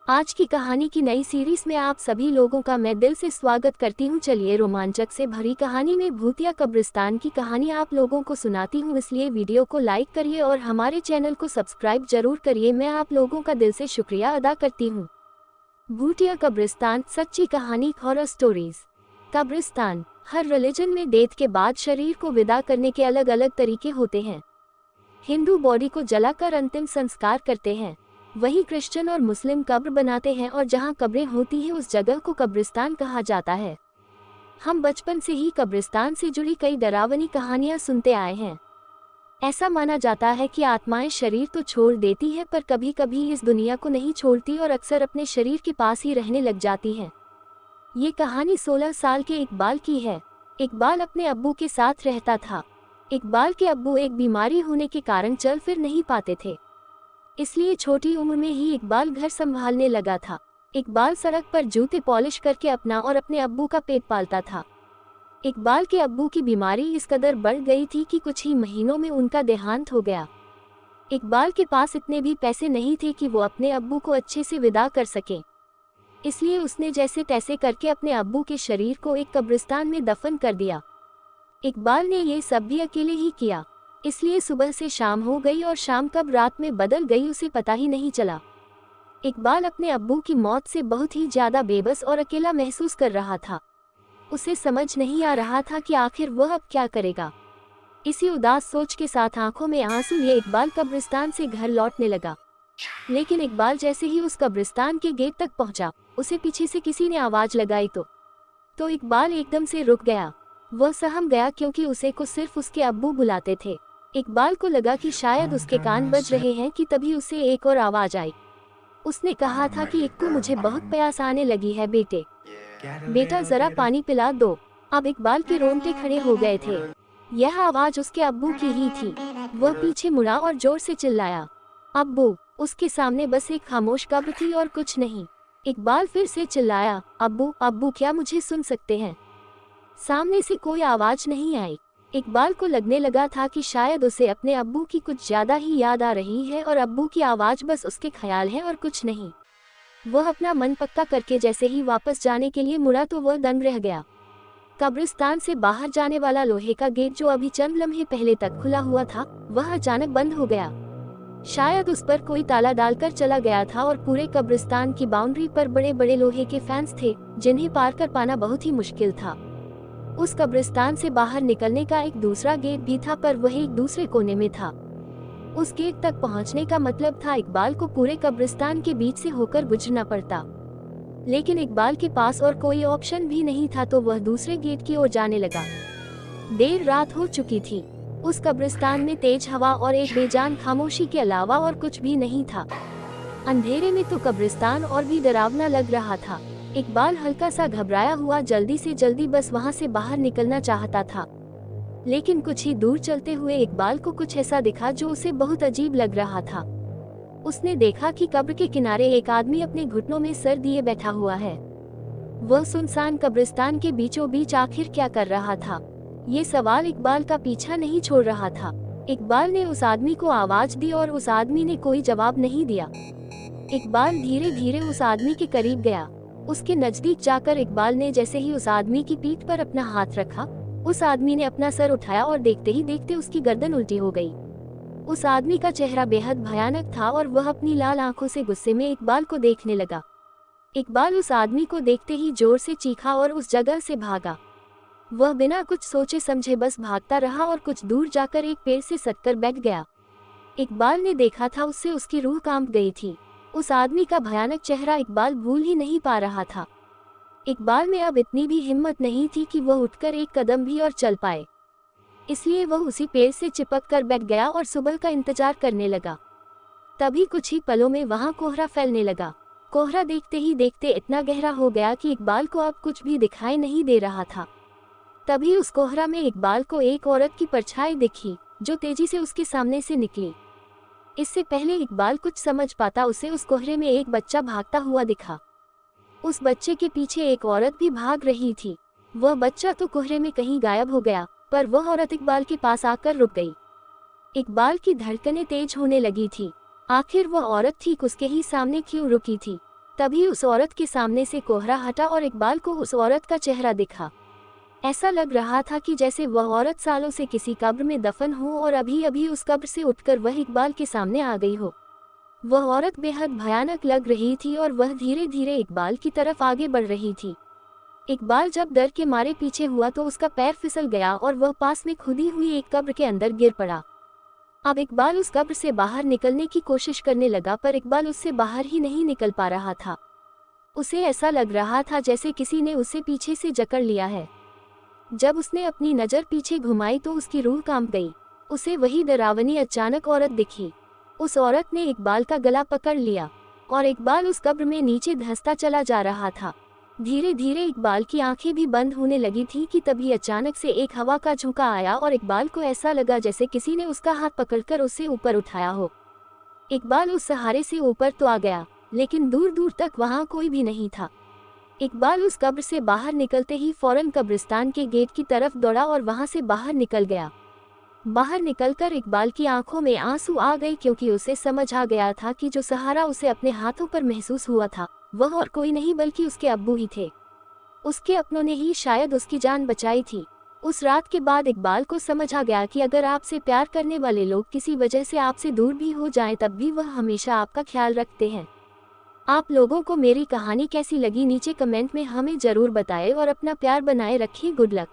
आज की कहानी की नई सीरीज में आप सभी लोगों का मैं दिल से स्वागत करती हूं। चलिए रोमांचक से भरी कहानी में भूतिया कब्रिस्तान की कहानी आप लोगों को सुनाती हूं, इसलिए वीडियो को लाइक करिए और हमारे चैनल को सब्सक्राइब जरूर करिए। मैं आप लोगों का दिल से शुक्रिया अदा करती हूं। भूतिया कब्रिस्तान, सच्ची कहानी, हॉरर स्टोरीज। कब्रिस्तान। हर रिलीजन में डेथ के बाद शरीर को विदा करने के अलग अलग तरीके होते हैं। हिंदू बॉडी को जलाकर अंतिम संस्कार करते हैं, वहीं क्रिश्चियन और मुस्लिम कब्र बनाते हैं और जहां कब्रें होती हैं उस जगह को कब्रिस्तान कहा जाता है। हम बचपन से ही कब्रिस्तान से जुड़ी कई डरावनी कहानियां सुनते आए हैं। ऐसा माना जाता है कि आत्माएं शरीर तो छोड़ देती हैं पर कभी कभी इस दुनिया को नहीं छोड़ती और अक्सर अपने शरीर के पास ही रहने लग जाती हैं। ये कहानी 16 साल के इकबाल की है। इकबाल अपने अब्बू के साथ रहता था। इकबाल के अब्बू एक बीमारी होने के कारण चल फिर नहीं पाते थे, इसलिए छोटी उम्र में ही इकबाल घर संभालने लगा था। इकबाल सड़क पर जूते पॉलिश करके अपना और अपने अब्बू का पेट पालता था। इकबाल के अब्बू की बीमारी इस कदर बढ़ गई थी कि कुछ ही महीनों में उनका देहांत हो गया। इकबाल के पास इतने भी पैसे नहीं थे कि वो अपने अब्बू को अच्छे से विदा कर सके, इसलिए उसने जैसे तैसे करके अपने अब्बू के शरीर को एक कब्रिस्तान में दफन कर दिया। इकबाल ने ये सब भी अकेले ही किया, इसलिए सुबह से शाम हो गई और शाम कब रात में बदल गई उसे पता ही नहीं चला। इकबाल अपने अब्बू की मौत से बहुत ही ज्यादा बेबस और अकेला महसूस कर रहा था। उसे समझ नहीं आ रहा था कि आखिर वह अब क्या करेगा। इसी उदास सोच के साथ आंखों में आंसू लिए इकबाल कब्रिस्तान से घर लौटने लगा। लेकिन इकबाल जैसे ही उस कब्रिस्तान के गेट तक पहुंचा, उसे पीछे से किसी ने आवाज लगाई तो इकबाल एकदम से रुक गया। वह सहम गया क्योंकि उसे को सिर्फ उसके अब्बू बुलाते थे। इकबाल को लगा कि शायद उसके कान बज रहे हैं कि तभी उसे एक और आवाज आई। उसने कहा था कि इक्कू, मुझे बहुत प्यास आने लगी है बेटा जरा पानी पिला दो। अब इकबाल के रोंगटे खड़े हो गए थे। यह आवाज उसके अब्बू की ही थी। वह पीछे मुड़ा और जोर से चिल्लाया, अब्बू। उसके सामने बस एक खामोश कब्र थी और कुछ नहीं। इकबाल फिर से चिल्लाया, अब्बू अब्बू, क्या मुझे सुन सकते हैं? सामने से कोई आवाज नहीं आई। इकबाल को लगने लगा था कि शायद उसे अपने अब्बू की कुछ ज्यादा ही याद आ रही है और अब्बू की आवाज बस उसके ख्याल है और कुछ नहीं। वह अपना मन पक्का करके जैसे ही वापस जाने के लिए मुड़ा तो वह दंग रह गया। कब्रिस्तान से बाहर जाने वाला लोहे का गेट जो अभी चंद लम्हे पहले तक खुला हुआ था, वह अचानक बंद हो गया। शायद उस पर कोई ताला डालकर चला गया था और पूरे कब्रिस्तान की बाउंड्री पर बड़े बड़े लोहे के फेंस थे जिन्हें पार कर पाना बहुत ही मुश्किल था। उस कब्रिस्तान से बाहर निकलने का एक दूसरा गेट भी था पर वह एक दूसरे कोने में था। उस गेट तक पहुंचने का मतलब था इकबाल को पूरे कब्रिस्तान के बीच से होकर गुजरना पड़ता। लेकिन इकबाल के पास और कोई ऑप्शन भी नहीं था तो वह दूसरे गेट की ओर जाने लगा। देर रात हो चुकी थी। उस कब्रिस्तान में तेज हवा और एक बेजान खामोशी के अलावा और कुछ भी नहीं था। अंधेरे में तो कब्रिस्तान और भी डरावना लग रहा था। इकबाल हल्का सा घबराया हुआ जल्दी से जल्दी बस वहां से बाहर निकलना चाहता था। लेकिन कुछ ही दूर चलते हुए इकबाल को कुछ ऐसा दिखा जो उसे बहुत अजीब लग रहा था। उसने देखा कि कब्र के किनारे एक आदमी अपने घुटनों में सर दिए बैठा हुआ है। वह सुनसान कब्रिस्तान के बीचों बीच आखिर क्या कर रहा था? ये सवाल इकबाल का पीछा नहीं छोड़ रहा था। इकबाल ने उस आदमी को आवाज दी और उस आदमी ने कोई जवाब नहीं दिया। इकबाल धीरे धीरे उस आदमी के करीब गया। उसके नजदीक जाकर इकबाल ने जैसे ही उस आदमी की पीठ पर अपना हाथ रखा, उस आदमी ने अपना सर उठाया और देखते ही देखते उसकी गर्दन उल्टी हो गई। उस आदमी का चेहरा बेहद भयानक था और वह अपनी लाल आंखों से गुस्से में इकबाल को देखने लगा। इकबाल उस आदमी को देखते ही जोर से चीखा और उस जगह से भागा। वह बिना कुछ सोचे समझे बस भागता रहा और कुछ दूर जाकर एक पेड़ से सटकर बैठ गया। इकबाल ने देखा था उससे उसकी रूह कांप गई थी। उस आदमी का भयानक चेहरा इकबाल भूल ही नहीं पा रहा था। इकबाल में अब इतनी भी हिम्मत नहीं थी कि वह उठकर एक कदम भी और चल पाए, इसलिए वह उसी पेड़ से चिपक कर बैठ गया और सुबह का इंतजार करने लगा। तभी कुछ ही पलों में वहां कोहरा फैलने लगा। कोहरा देखते ही देखते इतना गहरा हो गया कि इकबाल को अब कुछ भी दिखाई नहीं दे रहा था। तभी उस कोहरा में इकबाल को एक औरत की परछाई दिखी जो तेजी से उसके सामने से निकली। इससे पहले इकबाल कुछ समझ पाता उसे उस कोहरे में एक बच्चा भागता हुआ दिखा। उस बच्चे के पीछे एक औरत भी भाग रही थी। वह बच्चा तो कोहरे में कहीं गायब हो गया पर वह औरत इकबाल के पास आकर रुक गई। इकबाल की धड़कनें तेज होने लगी थी। आखिर वह औरत ठीक उसके ही सामने क्यों रुकी थी? तभी उस औरत के सामने से कोहरा हटा और इकबाल को उस औरत का चेहरा दिखा। ऐसा लग रहा था कि जैसे वह औरत सालों से किसी कब्र में दफन हो और अभी अभी उस कब्र से उठकर वह इकबाल के सामने आ गई हो। वह औरत बेहद भयानक लग रही थी और वह धीरे धीरे इकबाल की तरफ आगे बढ़ रही थी। इकबाल जब डर के मारे पीछे हुआ तो उसका पैर फिसल गया और वह पास में खुदी हुई एक कब्र के अंदर गिर पड़ा। अब इकबाल उस कब्र से बाहर निकलने की कोशिश करने लगा, पर इकबाल उससे बाहर ही नहीं निकल पा रहा था। उसे ऐसा लग रहा था जैसे किसी ने उसे पीछे से जकड़ लिया है। जब उसने अपनी नज़र पीछे घुमाई तो उसकी रूह कांप गई। उसे वही डरावनी अचानक औरत दिखी। उस औरत ने इकबाल का गला पकड़ लिया और इकबाल उस कब्र में नीचे धंसता चला जा रहा था। धीरे धीरे इकबाल की आंखें भी बंद होने लगी थी कि तभी अचानक से एक हवा का झोंका आया और इकबाल को ऐसा लगा जैसे किसी ने उसका हाथ पकड़कर उसे ऊपर उठाया हो। इकबाल उस सहारे से ऊपर तो आ गया, लेकिन दूर दूर तक वहाँ कोई भी नहीं था। इकबाल उस कब्र से बाहर निकलते ही फौरन कब्रिस्तान के गेट की तरफ दौड़ा और वहां से बाहर निकल गया। बाहर निकलकर इकबाल की आंखों में आंसू आ गए, क्योंकि उसे समझ आ गया था कि जो सहारा उसे अपने हाथों पर महसूस हुआ था वह और कोई नहीं बल्कि उसके अब्बू ही थे। उसके अपनों ने ही शायद उसकी जान बचाई थी। उस रात के बाद इकबाल को समझ आ गया कि अगर आपसे प्यार करने वाले लोग किसी वजह से आपसे दूर भी हो जाएं, तब भी वह हमेशा आपका ख्याल रखते हैं। आप लोगों को मेरी कहानी कैसी लगी नीचे कमेंट में हमें ज़रूर बताएं और अपना प्यार बनाए रखिए। Good luck.